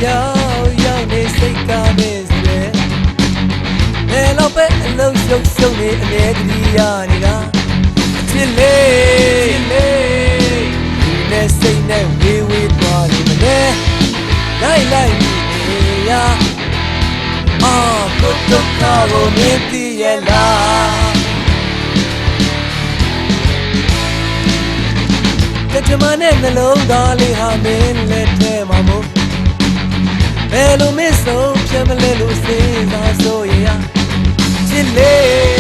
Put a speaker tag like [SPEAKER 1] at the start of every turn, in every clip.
[SPEAKER 1] ရောက်နေစိတ်ကမေးစွဲဘယ်တော့ပဲအလုံးရှုပ်ရှုပ်နေအမြဲတည်းရနေတာအချစ်လေးဒီနဲ့စိတ်နဲ့ဝေးဝေးသွားနေမလဲလိုက်နေရကိုဒုက္ခကိုမြင်သိရလားကကြမနဲ့နှလုံးသားလေးဟာမင်းလက်ထဲမှာမို့ဘယ်လိုမဆုံးဖြတ်မလဲလို့စဉ်းစားဆိုရချစ်လေး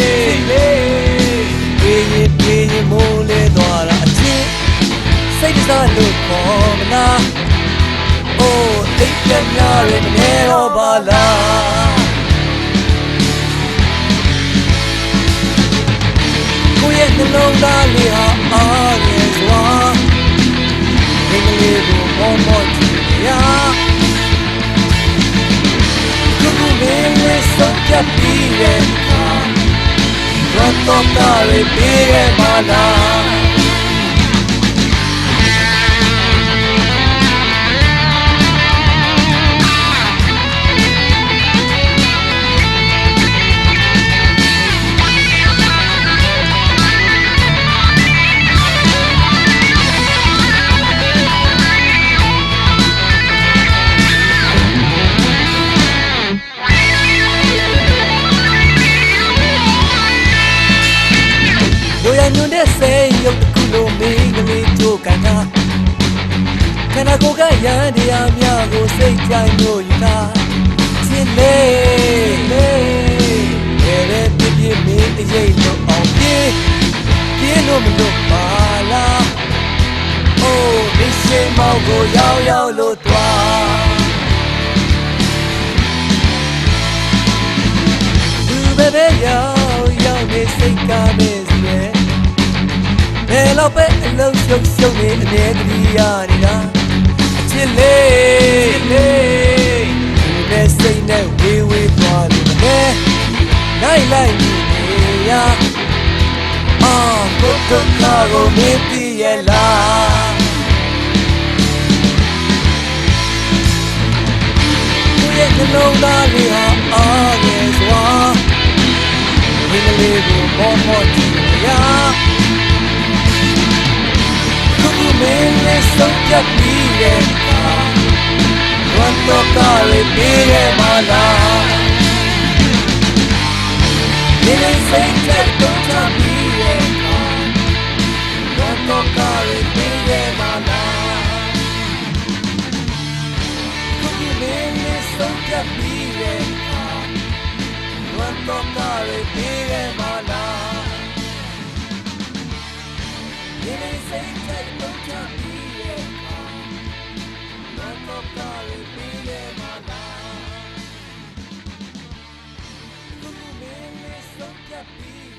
[SPEAKER 1] ပြေးရင်မိုးလေသွားတာအချစ်စိတ်စားလို့ခေါ်မလားအိုးအိတ်ပြများရမနေတော့ပါလားကိုရဲ့နှလုံးသားလေးဟာအားရစွာဒီကလေးကိုမော့ကြည့်ရခုမင်းလေးဆုံးဖြတ်ပြီးတဲ့အခါဘတ်တော့တာလေးပြေးရပါလားညွန်တဲ့စေရုပ်တစ်ခုလိုမင်းကလေးတို့ကန်တာခန္ဓာကိုယ်ကရန်တရားများကိုစိတ်ကြိုင်လို့ယူတာချစ်လေးဘယ်ပြည့်မင်းအရေးလို့အောင်ပြေးလို့မလို့ပါလားအိုးဒီရှိမောင်ကိုရောက်လို့သွားသူပဲရောက်နေစိတ်ကမေးစွဲဘယ်တော့ပဲအလုံးရှုပ်ရှုပ်နေအမြဲတည်းရနေတာအချစ်လေးဒီနဲ့စိတ်နဲ့ဝေးဝေးသွားနေတယ်လိုက်နေရကိုဒုက္ခကိုမင်းသိရလားကိုရဲ့နှလုံးသားလေးဟာအားငယ်စွာဒီကလေးကိုမော့ကြည့်ရမင်းလေးဆုံးဖြတ်ပြီးတဲ့အခါဘတ်တော့တာလေးပြေးရပါလားမင်းလေးစိတ်ချက်တော့ချပြီးတဲ့အခါဘတ်တော့တာလေးပြေးရပါလားခုမင်းလေးဆုံးဖြတ်ပြီးတဲ့အခါဘတ်တော့တာလေးပြေးရပါလားမင်းလေးစိတ်ချက်တော့ချပြီးတဲ့အခါဘတ်တော့တာလေးပြေးရပါလားခုမင်းလေးဆုံးဖြတ်ပြီး